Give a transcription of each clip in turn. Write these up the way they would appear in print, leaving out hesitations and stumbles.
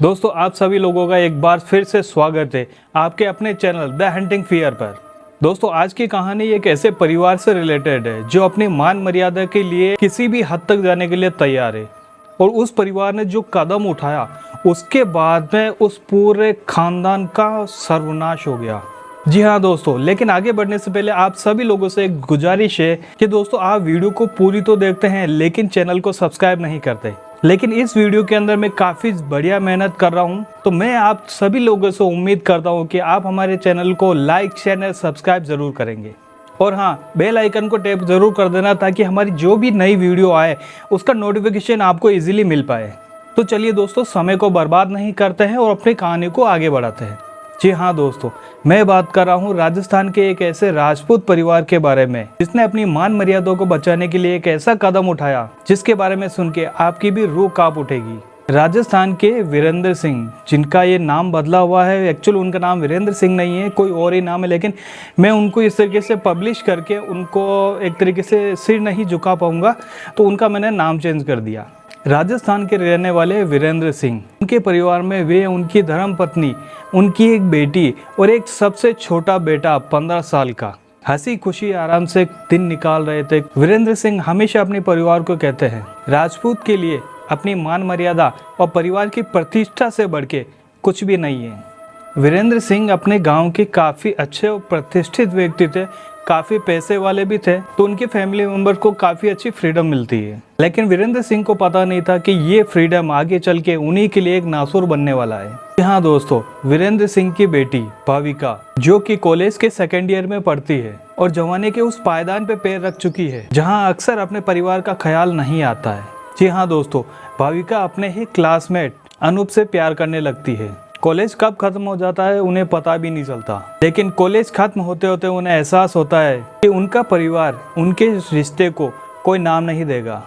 दोस्तों आप सभी लोगों का एक बार फिर से स्वागत है आपके अपने चैनल द हंटिंग फियर पर। दोस्तों आज की कहानी एक ऐसे परिवार से रिलेटेड है जो अपनी मान मर्यादा के लिए किसी भी हद तक जाने के लिए तैयार है। और उस परिवार ने जो कदम उठाया उसके बाद में उस पूरे खानदान का सर्वनाश हो गया। जी हाँ दोस्तों, लेकिन आगे बढ़ने से पहले आप सभी लोगों से एक गुजारिश है कि दोस्तों आप वीडियो को पूरी तो देखते हैं लेकिन चैनल को सब्सक्राइब नहीं करते। लेकिन इस वीडियो के अंदर मैं काफ़ी बढ़िया मेहनत कर रहा हूं, तो मैं आप सभी लोगों से उम्मीद करता हूं कि आप हमारे चैनल को लाइक शेयर सब्सक्राइब ज़रूर करेंगे। और हाँ, बेल आइकन को टैप ज़रूर कर देना ताकि हमारी जो भी नई वीडियो आए उसका नोटिफिकेशन आपको ईजिली मिल पाए। तो चलिए दोस्तों, समय को बर्बाद नहीं करते हैं और अपनी कहानी को आगे बढ़ाते हैं। जी हाँ दोस्तों, मैं बात कर रहा हूँ राजस्थान के एक ऐसे राजपूत परिवार के बारे में जिसने अपनी मान मर्यादा को बचाने के लिए एक ऐसा कदम उठाया जिसके बारे में सुन के आपकी भी रूह कांप उठेगी। राजस्थान के वीरेंद्र सिंह, जिनका ये नाम बदला हुआ है, एक्चुअल उनका नाम वीरेंद्र सिंह नहीं है, कोई और ही नाम है, लेकिन मैं उनको इस तरीके से पब्लिश करके उनको एक तरीके से सिर नहीं झुका पाऊंगा, तो उनका मैंने नाम चेंज कर दिया। राजस्थान के रहने वाले वीरेंद्र सिंह, उनके परिवार में वे, उनकी धर्मपत्नी, उनकी एक बेटी और एक सबसे छोटा बेटा 15 साल का हंसी खुशी आराम से दिन निकाल रहे थे। वीरेंद्र सिंह हमेशा अपने परिवार को कहते हैं, राजपूत के लिए अपनी मान मर्यादा और परिवार की प्रतिष्ठा से बढ़ के कुछ भी नहीं है। वीरेंद्र सिंह अपने गांव के काफ़ी अच्छे और प्रतिष्ठित व्यक्ति थे, काफ़ी पैसे वाले भी थे, तो उनके फैमिली मेंबर को काफ़ी अच्छी फ्रीडम मिलती है। लेकिन वीरेंद्र सिंह को पता नहीं था कि ये फ्रीडम आगे चल के उन्हीं के लिए एक नासुर बनने वाला है। हाँ दोस्तों, वीरेंद्र सिंह की बेटी भाविका, जो कि कॉलेज के सेकेंड ईयर में पढ़ती है और जवानी के उस पायदान पे पैर रख चुकी है जहाँ अक्सर अपने परिवार का ख्याल नहीं आता है। जी हाँ दोस्तों, भाविका अपने ही क्लासमेट अनूप से प्यार करने लगती है। कॉलेज कब खत्म हो जाता है उन्हें पता भी नहीं चलता, लेकिन कॉलेज खत्म होते होते उन्हें एहसास होता है कि उनका परिवार उनके रिश्ते को कोई नाम नहीं देगा।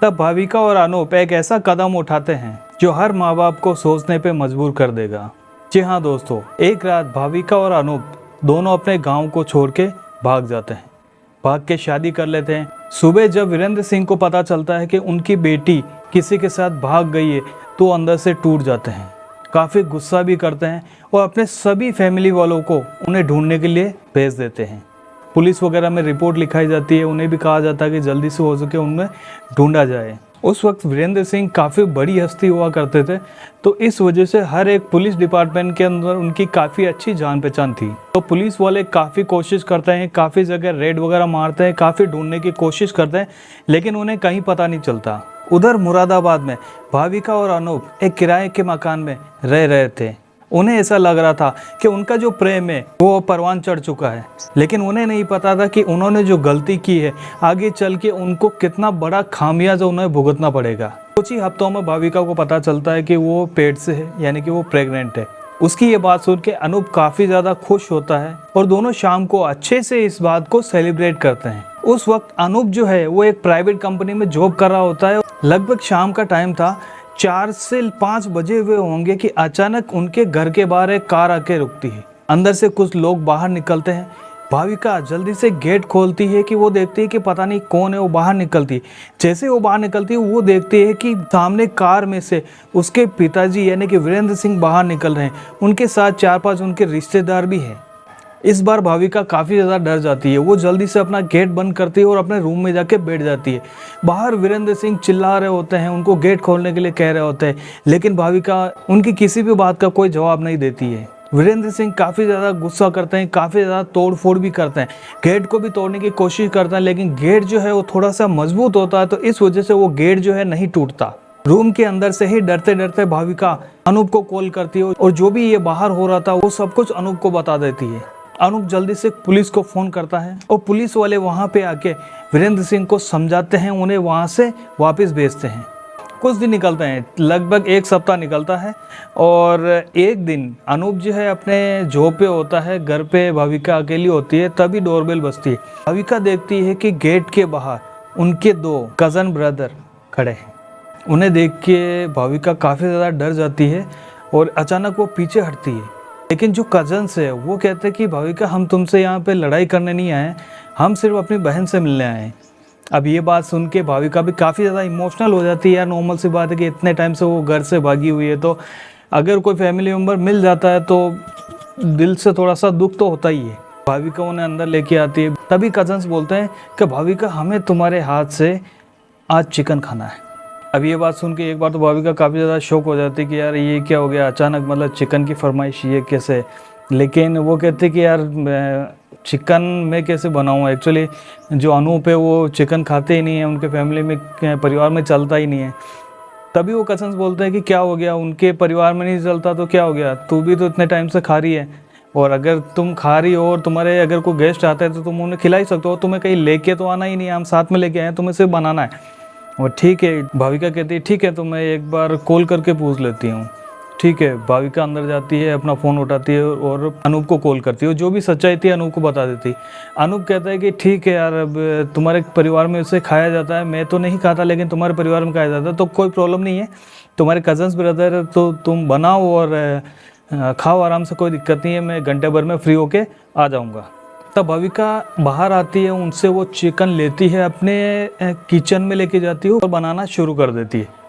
तब भाविका और अनूप एक ऐसा कदम उठाते हैं जो हर माँ बाप को सोचने पे मजबूर कर देगा। जी हाँ दोस्तों, एक रात भाविका और अनूप दोनों अपने गाँव को छोड़ के भाग जाते हैं, भाग के शादी कर लेते हैं। सुबह जब वीरेंद्र सिंह को पता चलता है कि उनकी बेटी किसी के साथ भाग गई है तो अंदर से टूट जाते हैं, काफ़ी गुस्सा भी करते हैं और अपने सभी फैमिली वालों को उन्हें ढूंढने के लिए भेज देते हैं। पुलिस वगैरह में रिपोर्ट लिखाई जाती है, उन्हें भी कहा जाता है कि जल्दी से हो सके उनमें ढूंढा जाए। उस वक्त वीरेंद्र सिंह काफ़ी बड़ी हस्ती हुआ करते थे, तो इस वजह से हर एक पुलिस डिपार्टमेंट के अंदर उनकी काफ़ी अच्छी जान पहचान थी। तो पुलिस वाले काफ़ी कोशिश करते हैं, काफ़ी जगह रेड वगैरह मारते हैं, काफ़ी ढूंढने की कोशिश करते हैं, लेकिन उन्हें कहीं पता नहीं चलता। उधर मुरादाबाद में भाविका और अनूप एक किराए के मकान में रह रहे थे। उन्हें ऐसा लग रहा था कि उनका जो प्रेम है वो परवान चढ़ चुका है, लेकिन उन्हें नहीं पता था कि उन्होंने जो गलती की है आगे चल के उनको कितना बड़ा खामियाजा उन्हें भुगतना पड़ेगा। कुछ ही हफ्तों में भाविका को पता चलता है कि वो पेट से है, यानी कि वो प्रेग्नेंट है। उसकी ये बात सुन के अनूप काफ़ी ज़्यादा खुश होता है और दोनों शाम को अच्छे से इस बात को सेलिब्रेट करते हैं। उस वक्त अनूप जो है वो एक प्राइवेट कंपनी में जॉब कर रहा होता है। लगभग शाम का टाइम था, 4 से 5 बजे हुए होंगे कि अचानक उनके घर के बाहर एक कार आके रुकती है। अंदर से कुछ लोग बाहर निकलते हैं। भाविका जल्दी से गेट खोलती है कि वो देखती है कि पता नहीं कौन है, वो बाहर निकलती है। जैसे वो बाहर निकलती है वो देखती है कि सामने कार में से उसके पिताजी यानी कि वीरेंद्र सिंह बाहर निकल रहे हैं। उनके साथ 4-5 उनके रिश्तेदार भी हैं। इस बार भाविका काफ़ी ज़्यादा डर जाती है। वो जल्दी से अपना गेट बंद करती है और अपने रूम में जाके बैठ जाती है। बाहर वीरेंद्र सिंह चिल्ला रहे होते हैं, उनको गेट खोलने के लिए कह रहे होते हैं, लेकिन भाविका उनकी किसी भी बात का कोई जवाब नहीं देती है। वीरेंद्र सिंह काफ़ी ज़्यादा गुस्सा करते हैं, काफ़ी ज़्यादा तोड़ फोड़ भी करते हैं, गेट को भी तोड़ने की कोशिश करते हैं, लेकिन गेट जो है वो थोड़ा सा मजबूत होता है, तो इस वजह से वो गेट जो है नहीं टूटता। रूम के अंदर से ही डरते डरते भाविका अनूप को कॉल करती है और जो भी ये बाहर हो रहा था वो सब कुछ अनूप को बता देती है। अनूप जल्दी से पुलिस को फ़ोन करता है और पुलिस वाले वहाँ पे आके वीरेंद्र सिंह को समझाते हैं, उन्हें वहाँ से वापस भेजते हैं। कुछ दिन निकलते हैं, लगभग 1 सप्ताह निकलता है और एक दिन अनूप जो है अपने जॉब पे होता है, घर पे भाविका अकेली होती है, तभी डोरबेल बजती है। भाविका देखती है कि गेट के बाहर उनके 2 कज़न ब्रदर खड़े हैं। उन्हें देख के भाविका काफ़ी ज़्यादा डर जाती है और अचानक वो पीछे हटती है, लेकिन जो कज़न्स है वो कहते हैं कि भाविका, हम तुमसे यहाँ पे लड़ाई करने नहीं आए, हम सिर्फ अपनी बहन से मिलने आए हैं। अब ये बात सुन के भाविका भी काफ़ी ज़्यादा इमोशनल हो जाती है। यार नॉर्मल सी बात है कि इतने टाइम से वो घर से भागी हुई है, तो अगर कोई फैमिली मेम्बर मिल जाता है तो दिल से थोड़ा सा दुख तो होता ही है। भाविका उन्हें अंदर लेके आती है, तभी कजन्स बोलते हैं कि भाविका हमें तुम्हारे हाथ से आज चिकन खाना है। अब ये बात सुन के एक बार तो भाविका काफ़ी ज़्यादा शौक हो जाती है कि यार ये क्या हो गया अचानक, मतलब चिकन की फरमाइश ये कैसे। लेकिन वो कहते कि यार चिकन मैं कैसे बनाऊँ, एक्चुअली जो अनूप है वो चिकन खाते ही नहीं है, उनके फैमिली में परिवार में चलता ही नहीं है। तभी वो कजन्स बोलते हैं कि क्या हो गया, उनके परिवार में नहीं चलता तो क्या हो गया, तू भी तो इतने टाइम से खा रही है, और अगर तुम खा रही हो और तुम्हारे अगर कोई गेस्ट आता है तो तुम उन्हें खिला ही सकते हो, तुम्हें कहीं लेके तो आना ही नहीं है, हम साथ में लेके आए हैं, तुम्हें सिर्फ बनाना है। और ठीक है, भाविका कहती है ठीक है तो मैं एक बार कॉल करके पूछ लेती हूँ। ठीक है, भाविका अंदर जाती है, अपना फ़ोन उठाती है और अनूप को कॉल करती है, जो भी सच्चाई थी अनूप को बता देती। अनूप कहता है कि ठीक है यार, अब तुम्हारे परिवार में उसे खाया जाता है, मैं तो नहीं खाता लेकिन तुम्हारे परिवार में खाया जाता है तो कोई प्रॉब्लम नहीं है, तुम्हारे कज़न्स ब्रदर तो तुम बनाओ और खाओ आराम से, कोई दिक्कत नहीं है, मैं घंटे भर में फ्री होके आ जाऊँगा। तब भाविका बाहर आती है, उनसे वो चिकन लेती है, अपने किचन में लेके जाती है और बनाना शुरू कर देती है।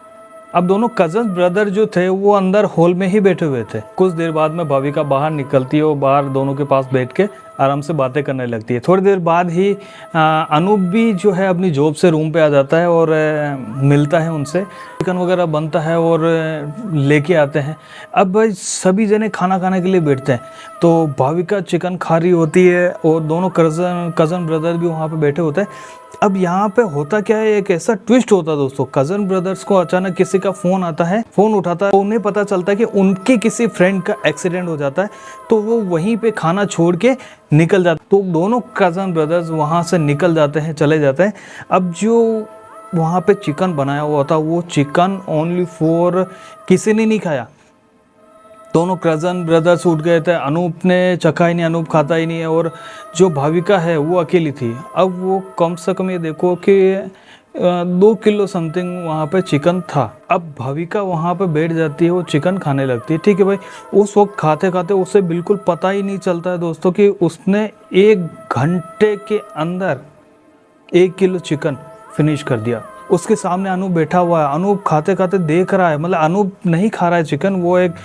अब दोनों कज़न ब्रदर जो थे वो अंदर हॉल में ही बैठे हुए थे। कुछ देर बाद में भाविका बाहर निकलती है और बाहर दोनों के पास बैठ के आराम से बातें करने लगती है। थोड़ी देर बाद ही अनूप भी जो है अपनी जॉब से रूम पे आ जाता है और मिलता है उनसे, चिकन वगैरह बनता है और लेके आते हैं। अब भाई सभी जने खाना खाने के लिए बैठते हैं, तो भाविका चिकन खा रही होती है और दोनों कज़न ब्रदर भी वहाँ पे बैठे होते हैं। अब यहाँ पे होता क्या है, एक ऐसा ट्विस्ट होता है दोस्तों, कज़न ब्रदर्स को अचानक किसी का फ़ोन आता है, फ़ोन उठाता है तो उन्हें पता चलता है कि उनके किसी फ्रेंड का एक्सीडेंट हो जाता है, तो वो वहीं पे खाना छोड़ के निकल जाते, तो दोनों कज़न ब्रदर्स वहाँ से निकल जाते हैं, चले जाते हैं। अब जो वहाँ पे चिकन बनाया हुआ था वो चिकन ओनली फॉर किसी ने नहीं खाया, दोनों कज़न ब्रदर्स उठ गए थे, अनूप ने चखा ही नहीं, अनूप खाता ही नहीं है, और जो भाविका है वो अकेली थी। अब वो कम से कम ये देखो कि 2 किलो समथिंग वहाँ पे चिकन था। अब भाविका वहाँ पे बैठ जाती है, वो चिकन खाने लगती है। ठीक है भाई, उस वक्त खाते खाते उसे बिल्कुल पता ही नहीं चलता है दोस्तों कि उसने 1 घंटे के अंदर 1 किलो चिकन फिनिश कर दिया। उसके सामने अनूप बैठा हुआ है, अनूप खाते खाते देख रहा है, मतलब अनूप नहीं खा रहा है चिकन, वो एक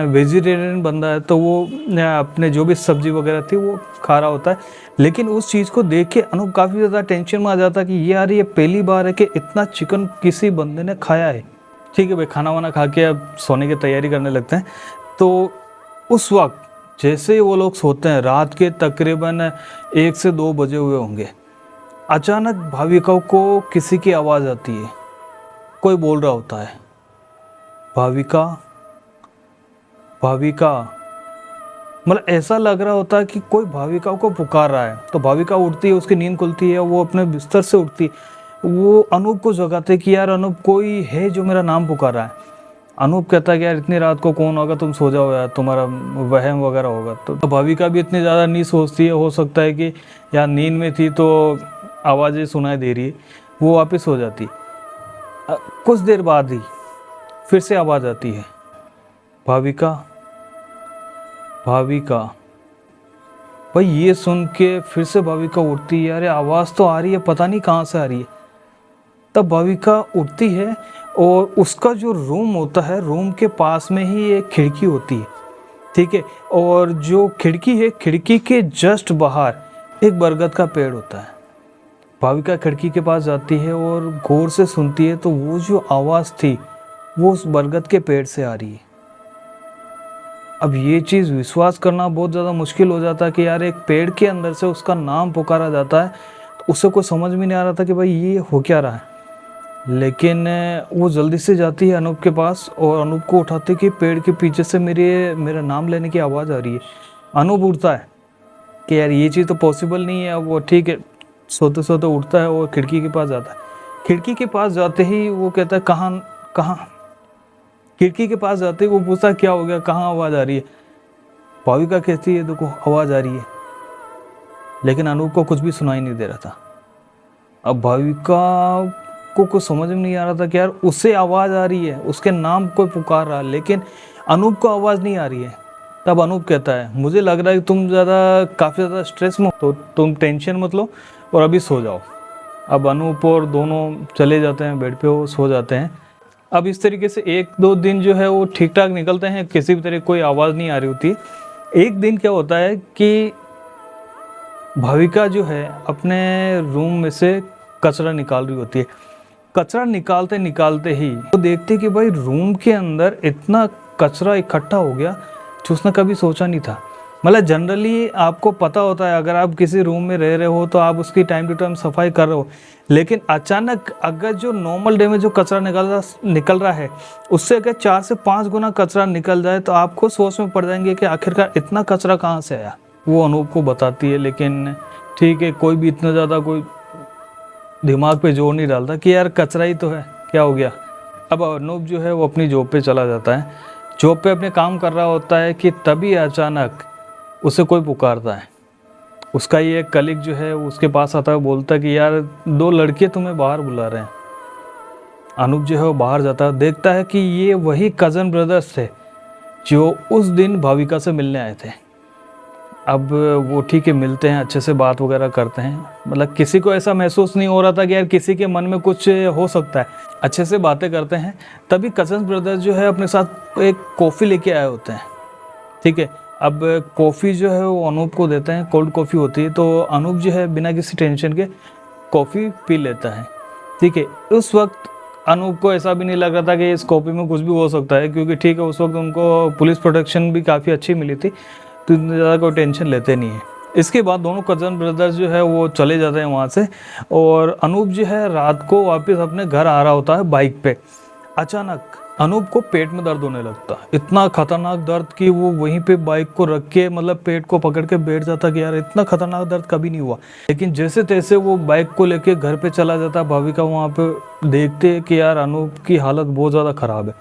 वेजिटेरियन बंदा है, तो वो अपने जो भी सब्जी वगैरह थी वो खा रहा होता है। लेकिन उस चीज़ को देख के अनूप काफ़ी ज़्यादा टेंशन में आ जाता है कि यार ये पहली बार है कि इतना चिकन किसी बंदे ने खाया है। ठीक है भाई, खाना वाना खा के अब सोने की तैयारी करने लगते हैं। तो उस वक्त जैसे ही वो लोग सोते हैं, रात के तकरीबन 1 से 2 बजे हुए होंगे, अचानक भाविका को किसी की आवाज़ आती है, कोई बोल रहा होता है भाविका भाविका, मतलब ऐसा लग रहा होता है कि कोई भाविका को पुकार रहा है। तो भाविका उठती है, उसकी नींद खुलती है, वो अपने बिस्तर से उठती है, वो अनूप को जगाते कि यार अनूप कोई है जो मेरा नाम पुकार रहा है। अनूप कहता है कि यार इतनी रात को कौन होगा, तुम सो जाओ यार, तुम्हारा वहम वगैरह होगा। तो भाविका भी इतनी ज़्यादा नहीं सोचती है, हो सकता है कि यार नींद में थी तो आवाज़ें सुनाई दे रही है, वो वापस हो जाती। कुछ देर बाद ही फिर से आवाज़ आती है, भाविका भाविका। भाई ये सुन के फिर से भाविका उठती है, यार आवाज़ तो आ रही है, पता नहीं कहाँ से आ रही है। तब भाविका उठती है और उसका जो रूम होता है, रूम के पास में ही एक खिड़की होती है। ठीक है, और जो खिड़की है, खिड़की के जस्ट बाहर एक बरगद का पेड़ होता है। भाविका खिड़की के पास जाती है और गौर से सुनती है, तो वो जो आवाज़ थी वो उस बरगद के पेड़ से आ रही है। अब ये चीज़ विश्वास करना बहुत ज़्यादा मुश्किल हो जाता है कि यार एक पेड़ के अंदर से उसका नाम पुकारा जाता है, तो उसे कोई समझ में नहीं आ रहा था कि भाई ये हो क्या रहा है। लेकिन वो जल्दी से जाती है अनूप के पास और अनूप को उठाती कि पेड़ के पीछे से मेरा नाम लेने की आवाज़ आ रही है। अनूप उठता है कि यार ये चीज़ तो पॉसिबल नहीं है। वो ठीक है, सोते सोते उठता है और खिड़की के पास जाता है। खिड़की के पास जाते ही वो कहता है कहाँ। खिड़की के पास जाते ही वो पूछता क्या हो गया, कहाँ आवाज़ आ रही है। भाविका कहती है देखो आवाज़ आ रही है, लेकिन अनूप को कुछ भी सुनाई नहीं दे रहा था। अब भाविका को कुछ समझ में नहीं आ रहा था कि यार उसे आवाज़ आ रही है, उसके नाम कोई पुकार रहा है, लेकिन अनूप को आवाज़ नहीं आ रही है। तब अनूप कहता है मुझे लग रहा है कि तुम काफ़ी ज़्यादा स्ट्रेस में हो, तो तुम टेंशन मत लो और अभी सो जाओ। अब अनूप और दोनों चले जाते हैं बेड पे, वो सो जाते हैं। अब इस तरीके से 1-2 दिन जो है वो ठीक ठाक निकलते हैं, किसी भी तरह कोई आवाज़ नहीं आ रही होती। एक दिन क्या होता है कि भाविका जो है अपने रूम में से कचरा निकाल रही होती है। कचरा निकालते निकालते ही वो देखती है कि भाई रूम के अंदर इतना कचरा इकट्ठा हो गया जो उसने कभी सोचा नहीं था। मतलब जनरली आपको पता होता है अगर आप किसी रूम में रह रहे हो तो आप उसकी टाइम टू टाइम सफाई कर रहे हो, लेकिन अचानक अगर जो नॉर्मल डे में जो कचरा निकल रहा है उससे अगर 4 से 5 गुना कचरा निकल जाए तो आप खुद सोच में पड़ जाएंगे कि आखिरकार इतना कचरा कहाँ से आया। वो अनूप को बताती है, लेकिन ठीक है, कोई भी इतना ज़्यादा कोई दिमाग पे जोर नहीं डालता कि यार कचरा ही तो है, क्या हो गया। अब अनूप जो है वो अपनी जॉब पे चला जाता है, जॉब पे अपने काम कर रहा होता है कि तभी अचानक उसे कोई पुकारता है। उसका ही एक कलीग जो है उसके पास आता है, बोलता है कि यार 2 लड़के तुम्हें बाहर बुला रहे हैं। अनूप जो है वो बाहर जाता है, देखता है कि ये वही कज़न ब्रदर्स थे जो उस दिन भाविका से मिलने आए थे। अब वो ठीक है, मिलते हैं, अच्छे से बात वगैरह करते हैं, मतलब किसी को ऐसा महसूस नहीं हो रहा था कि यार किसी के मन में कुछ हो सकता है। अच्छे से बातें करते हैं, तभी कज़न ब्रदर्स जो है अपने साथ एक कॉफ़ी लेके आए होते हैं। ठीक है, अब कॉफ़ी जो है वो अनूप को देते हैं, कोल्ड कॉफ़ी होती है, तो अनूप जो है बिना किसी टेंशन के कॉफ़ी पी लेता है। ठीक है, उस वक्त अनूप को ऐसा भी नहीं लग रहा था कि इस कॉफ़ी में कुछ भी हो सकता है, क्योंकि ठीक है उस वक्त उनको पुलिस प्रोटेक्शन भी काफ़ी अच्छी मिली थी, तो इतना ज़्यादा कोई टेंशन लेते नहीं है। इसके बाद दोनों कज़न ब्रदर्स जो है वो चले जाते हैं वहाँ से, और अनूप जो है रात को वापस अपने घर आ रहा होता है बाइक पे। अचानक अनूप को पेट में दर्द होने लगता, इतना खतरनाक दर्द कि वो वहीं पे बाइक को रख के मतलब पेट को पकड़ के बैठ जाता कि यार इतना खतरनाक दर्द कभी नहीं हुआ। लेकिन जैसे तैसे वो बाइक को लेके घर पे चला जाता। भाविका वहाँ पे देखते कि यार अनूप की हालत बहुत ज़्यादा ख़राब है।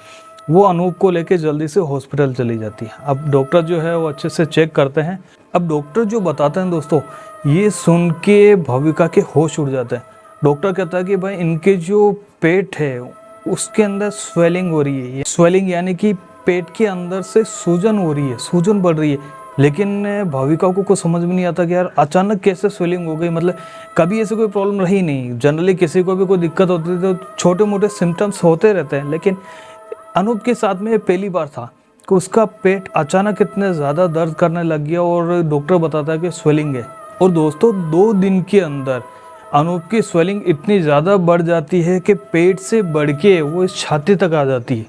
वो अनूप को लेके जल्दी से हॉस्पिटल चली जाती है। अब डॉक्टर जो है वो अच्छे से चेक करते हैं। अब डॉक्टर जो बताते हैं दोस्तों, ये सुन के भाविका के होश उड़ जाते हैं। डॉक्टर कहता है कि भाई इनके जो पेट है उसके अंदर स्वेलिंग हो रही है। स्वेलिंग यानी कि पेट के अंदर से सूजन हो रही है, सूजन बढ़ रही है। लेकिन भाविका को कुछ समझ में नहीं आता कि यार अचानक कैसे स्वेलिंग हो गई, मतलब कभी ऐसे कोई प्रॉब्लम रही नहीं। जनरली किसी को भी कोई दिक्कत होती है तो छोटे मोटे सिम्टम्स होते रहते हैं, लेकिन अनूप के साथ में पहली बार था कि उसका पेट अचानक इतने ज़्यादा दर्द करने लग गया और डॉक्टर बताता है कि स्वेलिंग है। और दोस्तों 2 दिन के अंदर अनूप की स्वेलिंग इतनी ज़्यादा बढ़ जाती है कि पेट से बढ़ के वो इस छाती तक आ जाती है।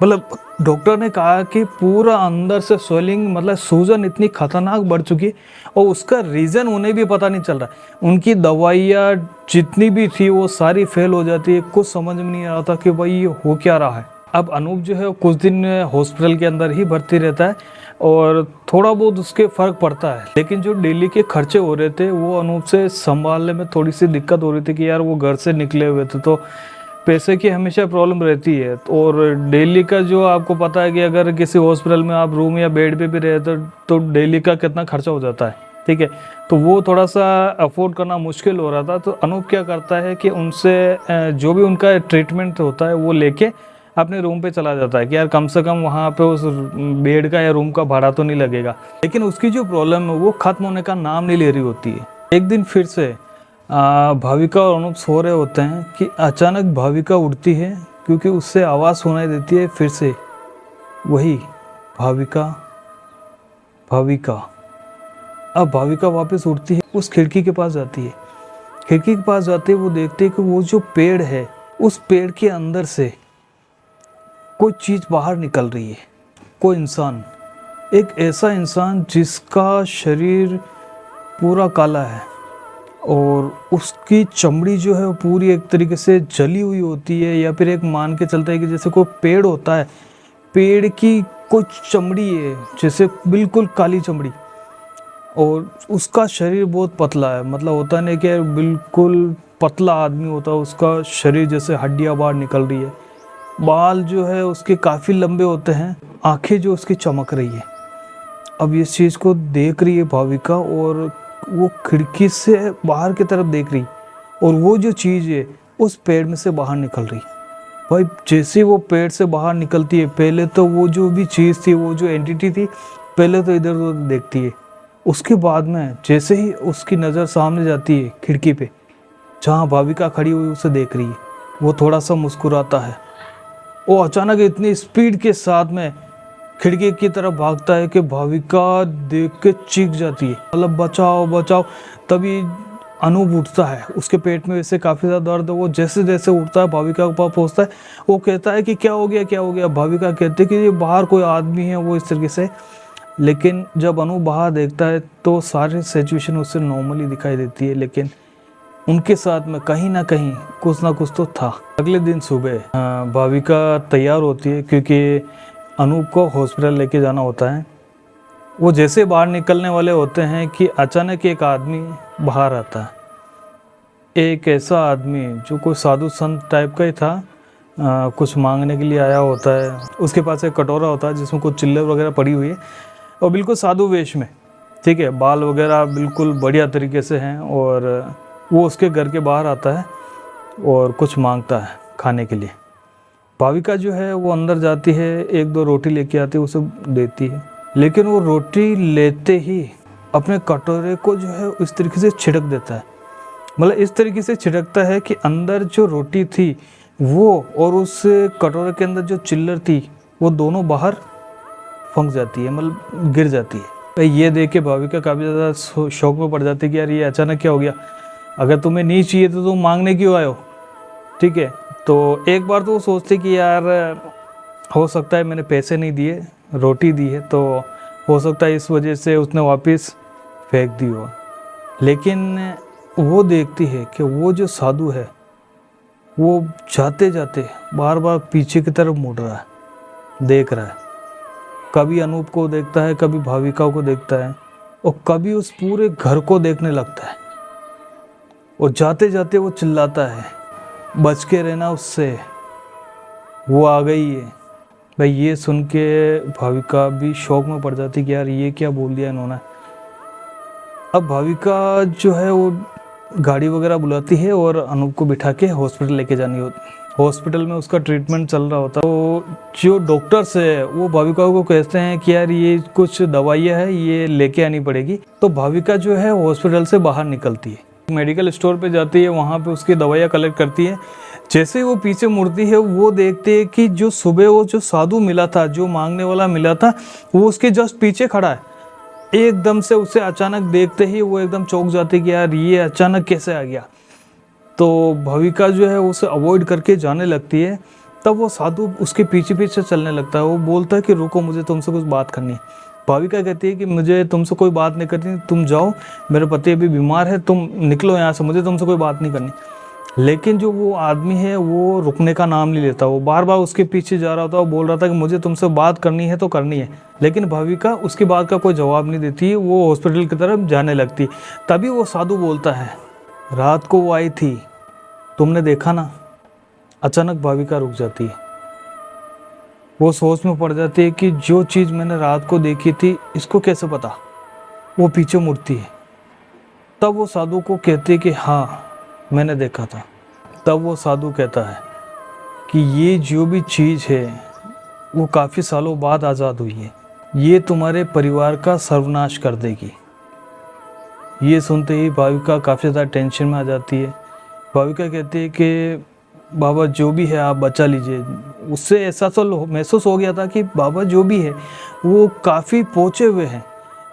मतलब डॉक्टर ने कहा कि पूरा अंदर से स्वेलिंग, मतलब सूजन इतनी खतरनाक बढ़ चुकी है और उसका रीज़न उन्हें भी पता नहीं चल रहा। उनकी दवाइयाँ जितनी भी थी वो सारी फेल हो जाती है। कुछ समझ में नहीं आ रहा था कि भाई ये हो क्या रहा है। अब अनूप जो है कुछ दिन हॉस्पिटल के अंदर ही भर्ती रहता है और थोड़ा बहुत उसके फ़र्क पड़ता है। लेकिन जो डेली के खर्चे हो रहे थे वो अनूप से संभालने में थोड़ी सी दिक्कत हो रही थी कि यार वो घर से निकले हुए थे तो पैसे की हमेशा प्रॉब्लम रहती है। और डेली का जो आपको पता है कि अगर किसी हॉस्पिटल में आप रूम या बेड पे भी रहे तो डेली का कितना खर्चा हो जाता है। ठीक है, तो वो थोड़ा सा अफोर्ड करना मुश्किल हो रहा था। तो अनूप क्या करता है कि उनसे जो भी उनका ट्रीटमेंट होता है वो लेके अपने रूम पे चला जाता है कि यार कम से कम वहाँ पे उस बेड का या रूम का भाड़ा तो नहीं लगेगा। लेकिन उसकी जो प्रॉब्लम है वो ख़त्म होने का नाम नहीं ले रही होती है। एक दिन फिर से भाविका और अनूप सो रहे होते हैं कि अचानक भाविका उठती है, क्योंकि उससे आवाज़ सुनाई देती है फिर से वही भाविका भाविका। अब भाविका वापस उठती है, उस खिड़की के पास जाती है। खिड़की के पास जाते ही वो देखते हैं कि वो जो पेड़ है उस पेड़ के अंदर से कोई चीज़ बाहर निकल रही है। कोई इंसान, एक ऐसा इंसान जिसका शरीर पूरा काला है और उसकी चमड़ी जो है वो पूरी एक तरीके से जली हुई होती है, या फिर एक मान के चलता है कि जैसे कोई पेड़ होता है, पेड़ की कुछ चमड़ी है जैसे बिल्कुल काली चमड़ी, और उसका शरीर बहुत पतला है। मतलब होता नहीं कि बिल्कुल पतला आदमी होता है, उसका शरीर जैसे हड्डियाँ बाहर निकल रही है। बाल जो है उसके काफ़ी लंबे होते हैं, आंखें जो उसकी चमक रही है। अब इस चीज़ को देख रही है भाविका और वो खिड़की से बाहर की तरफ देख रही, और वो जो चीज़ है उस पेड़ में से बाहर निकल रही। भाई जैसे वो पेड़ से बाहर निकलती है, पहले तो वो जो भी चीज़ थी, वो जो एंटिटी थी, पहले तो इधर उधर देखती है। उसके बाद में जैसे ही उसकी नज़र सामने जाती है खिड़की पे, जहाँ भाविका खड़ी हुई उसे देख रही है, वो थोड़ा सा मुस्कुराता है वो अचानक इतनी स्पीड के साथ में खिड़की की तरफ भागता है कि भाविका देख के चीख जाती है, मतलब बचाओ बचाओ। तभी अनूप उठता है, उसके पेट में वैसे काफ़ी ज़्यादा दर्द है। वो जैसे जैसे उठता है भाविका के पास पहुँचता है, वो कहता है कि क्या हो गया क्या हो गया। भाविका कहती है कि ये बाहर कोई आदमी है, वो इस तरीके से। लेकिन जब अनूप बाहर देखता है तो सारी सिचुएशन उससे नॉर्मली दिखाई देती है, लेकिन उनके साथ में कहीं ना कुछ तो था। अगले दिन सुबह भाविका तैयार होती है क्योंकि अनूप को हॉस्पिटल लेके जाना होता है। वो जैसे बाहर निकलने वाले होते हैं कि अचानक एक आदमी बाहर आता है। एक ऐसा आदमी जो कोई साधु संत टाइप का ही था, कुछ मांगने के लिए आया होता है। उसके पास एक कटोरा होता है जिसमें कुछ चिल्लर वगैरह पड़ी हुई है, और बिल्कुल साधु वेश में, ठीक है, बाल वगैरह बिल्कुल बढ़िया तरीके से हैं। और वो उसके घर के बाहर आता है और कुछ मांगता है खाने के लिए। भाविका जो है वो अंदर जाती है, एक दो रोटी लेके आती है, उसे देती है। लेकिन वो रोटी लेते ही अपने कटोरे को जो है इस तरीके से छिड़क देता है, मतलब इस तरीके से छिड़कता है कि अंदर जो रोटी थी वो और उस कटोरे के अंदर जो चिल्लर थी वो दोनों बाहर फंस जाती है, मतलब गिर जाती है। ये देख के भाविका काफ़ी ज़्यादा शौक में पड़ जाती है कि यार ये अचानक क्या हो गया, अगर तुम्हें नहीं चाहिए तो तुम मांगने क्यों आए हो, ठीक है। तो एक बार तो वो सोचते कि यार हो सकता है मैंने पैसे नहीं दिए, रोटी दी है, तो हो सकता है इस वजह से उसने वापस फेंक दी हो। लेकिन वो देखती है कि वो जो साधु है वो जाते जाते बार बार पीछे की तरफ मुड़ रहा है, देख रहा है। कभी अनूप को देखता है, कभी भाविका को देखता है, और कभी उस पूरे घर को देखने लगता है। और जाते जाते वो चिल्लाता है, बच के रहना उससे, वो आ गई है। भाई ये सुन के भाविका भी शौक में पड़ जाती कि यार ये क्या बोल दिया इन्होंने। अब भाविका जो है वो गाड़ी वगैरह बुलाती है और अनूप को बिठा के हॉस्पिटल लेके जानी होती। हॉस्पिटल में उसका ट्रीटमेंट चल रहा होता है। तो जो डॉक्टर्स है वो भाविका को कहते हैं कि यार ये कुछ दवाइयाँ है, ये लेके आनी पड़ेगी। तो भाविका जो है हॉस्पिटल से बाहर निकलती है, मेडिकल स्टोर पे जाती है, वहाँ पे उसकी दवाइयाँ कलेक्ट करती है। जैसे वो पीछे मुड़ती है वो देखती है कि जो सुबह वो जो साधु मिला था, जो मांगने वाला मिला था, वो उसके जस्ट पीछे खड़ा है। एकदम से उसे अचानक देखते ही वो एकदम चौंक जाती है कि यार ये अचानक कैसे आ गया। तो भाविका जो है उसे अवॉइड करके जाने लगती है। तब वो साधु उसके पीछे पीछे चलने लगता है। वो बोलता है कि रुको, मुझे तुमसे कुछ बात करनी है। भाविका कहती है कि मुझे तुमसे कोई बात नहीं करनी, तुम जाओ, मेरे पति अभी बीमार है, तुम निकलो यहाँ से, मुझे तुमसे कोई बात नहीं करनी। लेकिन जो वो आदमी है वो रुकने का नाम नहीं लेता, वो बार बार उसके पीछे जा रहा था। वो बोल रहा था कि मुझे तुमसे बात करनी है तो करनी है। लेकिन भाविका उसकी बात का कोई जवाब नहीं देती, वो हॉस्पिटल की तरफ जाने लगती। तभी वो साधु बोलता है, रात को वो आई थी, तुमने देखा ना। अचानक भाविका रुक जाती है, वो सोच में पड़ जाती है कि जो चीज़ मैंने रात को देखी थी इसको कैसे पता। वो पीछे मुड़ती है। तब वो साधु को कहती है कि हाँ मैंने देखा था। तब वो साधु कहता है कि ये जो भी चीज़ है वो काफ़ी सालों बाद आज़ाद हुई है, ये तुम्हारे परिवार का सर्वनाश कर देगी। ये सुनते ही भाविका काफ़ी ज़्यादा टेंशन में आ जाती है। भाविका कहती है कि बाबा जो भी है आप बचा लीजिए। उससे ऐसा तो महसूस हो गया था कि बाबा जो भी है वो काफ़ी पहुँचे हुए हैं,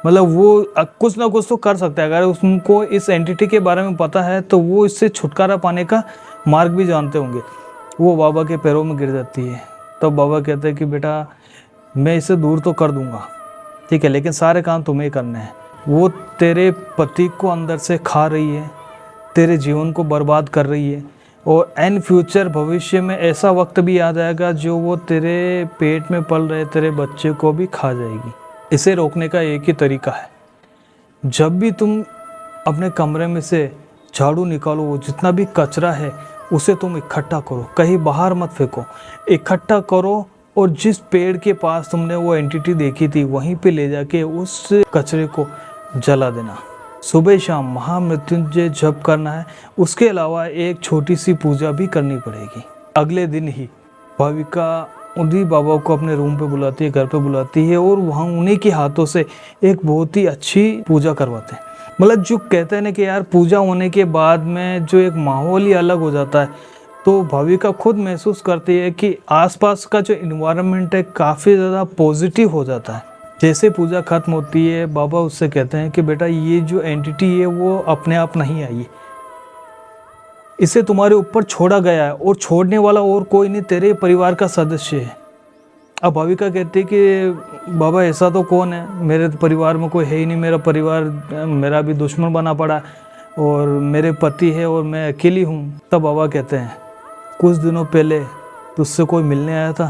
मतलब वो कुछ ना कुछ तो कर सकता है। अगर उनको इस एंटिटी के बारे में पता है तो वो इससे छुटकारा पाने का मार्ग भी जानते होंगे। वो बाबा के पैरों में गिर जाती है। तब बाबा कहते हैं कि बेटा मैं इसे दूर तो कर दूंगा, ठीक है, लेकिन सारे काम तुम्हें करने हैं। वो तेरे पति को अंदर से खा रही है, तेरे जीवन को बर्बाद कर रही है, और एन फ्यूचर भविष्य में ऐसा वक्त भी आ जाएगा जो वो तेरे पेट में पल रहे तेरे बच्चे को भी खा जाएगी। इसे रोकने का एक ही तरीका है, जब भी तुम अपने कमरे में से झाड़ू निकालो, वो जितना भी कचरा है उसे तुम इकट्ठा करो, कहीं बाहर मत फेंको, इकट्ठा करो। और जिस पेड़ के पास तुमने वो एंटिटी देखी थी वहीं पे ले जाके उस कचरे को जला देना। सुबह शाम महामृत्युंजय जप करना है। उसके अलावा एक छोटी सी पूजा भी करनी पड़ेगी। अगले दिन ही भाविका उन्हीं बाबा को अपने रूम पे बुलाती है, घर पे बुलाती है, और वहाँ उन्हीं के हाथों से एक बहुत ही अच्छी पूजा करवाते हैं। मतलब जो कहते हैं ना कि यार पूजा होने के बाद में जो एक माहौल ही अलग हो जाता है, तो भाविका खुद महसूस करती है कि आसपास का जो इन्वायरमेंट है काफ़ी ज़्यादा पॉजिटिव हो जाता है। जैसे पूजा खत्म होती है, बाबा उससे कहते हैं कि बेटा ये जो एंटिटी है वो अपने आप नहीं आई, इसे तुम्हारे ऊपर छोड़ा गया है और छोड़ने वाला और कोई नहीं, तेरे परिवार का सदस्य है। अब भाविका कहती है कि बाबा ऐसा तो कौन है, मेरे परिवार में कोई है ही नहीं, मेरा परिवार मेरा भी दुश्मन बना पड़ा और मेरे पति है और मैं अकेली हूँ। तब बाबा कहते हैं कुछ दिनों पहले तुझसे कोई मिलने आया था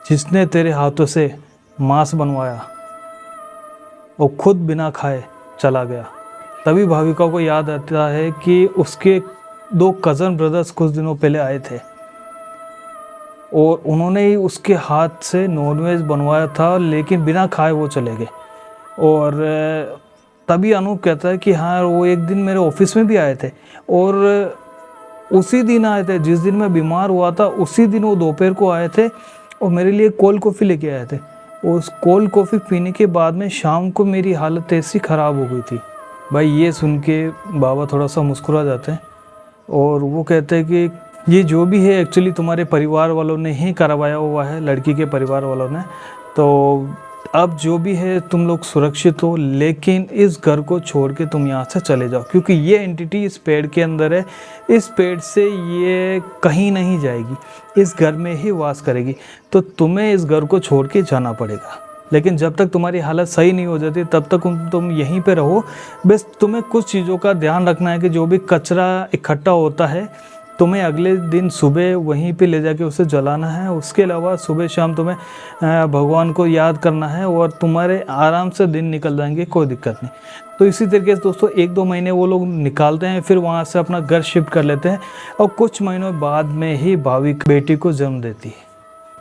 जिसने तेरे हाथों से मांस बनवाया और खुद बिना खाए चला गया। तभी भाविका को याद आता है कि उसके 2 कज़न ब्रदर्स कुछ दिनों पहले आए थे और उन्होंने ही उसके हाथ से नॉनवेज बनवाया था, लेकिन बिना खाए वो चले गए। और तभी अनूप कहता है कि हाँ वो एक दिन मेरे ऑफिस में भी आए थे और उसी दिन आए थे जिस दिन मैं बीमार हुआ था, उसी दिन वो दोपहर को आए थे और मेरे लिए कोल्ड कॉफ़ी लेके आए थे। उस कोल्ड कॉफ़ी पीने के बाद में शाम को मेरी हालत ऐसी ख़राब हो गई थी। भाई ये सुन के बाबा थोड़ा सा मुस्कुरा जाते हैं और वो कहते हैं कि ये जो भी है एक्चुअली तुम्हारे परिवार वालों ने ही करवाया हुआ है, लड़की के परिवार वालों ने। तो अब जो भी है तुम लोग सुरक्षित हो, लेकिन इस घर को छोड़ के तुम यहाँ से चले जाओ, क्योंकि ये एंटिटी इस पेड़ के अंदर है, इस पेड़ से ये कहीं नहीं जाएगी, इस घर में ही वास करेगी। तो तुम्हें इस घर को छोड़ के जाना पड़ेगा, लेकिन जब तक तुम्हारी हालत सही नहीं हो जाती तब तक तुम यहीं पे रहो। बस तुम्हें कुछ चीज़ों का ध्यान रखना है कि जो भी कचरा इकट्ठा होता है तुम्हें अगले दिन सुबह वहीं पे ले जाके उसे जलाना है। उसके अलावा सुबह शाम तुम्हें भगवान को याद करना है और तुम्हारे आराम से दिन निकल जाएंगे, कोई दिक्कत नहीं। तो इसी तरीके से दोस्तों 1-2 महीने वो लोग निकालते हैं, फिर वहाँ से अपना घर शिफ्ट कर लेते हैं और कुछ महीनों बाद में ही भाविका बेटी को जन्म देती है।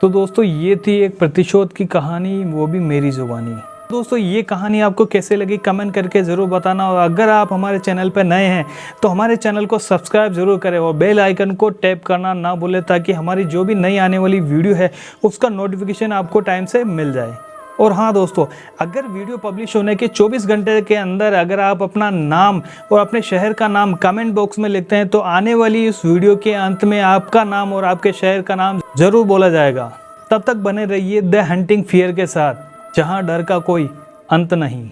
तो दोस्तों ये थी एक प्रतिशोध की कहानी, वो भी मेरी ज़ुबानी। दोस्तों ये कहानी आपको कैसे लगी कमेंट करके ज़रूर बताना, और अगर आप हमारे चैनल पर नए हैं तो हमारे चैनल को सब्सक्राइब ज़रूर करें और बेल आइकन को टैप करना ना भूलें, ताकि हमारी जो भी नई आने वाली वीडियो है उसका नोटिफिकेशन आपको टाइम से मिल जाए। और हाँ दोस्तों, अगर वीडियो पब्लिश होने के 24 घंटे के अंदर अगर आप अपना नाम और अपने शहर का नाम कमेंट बॉक्स में लिखते हैं तो आने वाली इस वीडियो के अंत में आपका नाम और आपके शहर का नाम ज़रूर बोला जाएगा। तब तक बने रहिए द हंटिंग फियर के साथ, जहां डर का कोई अंत नहीं।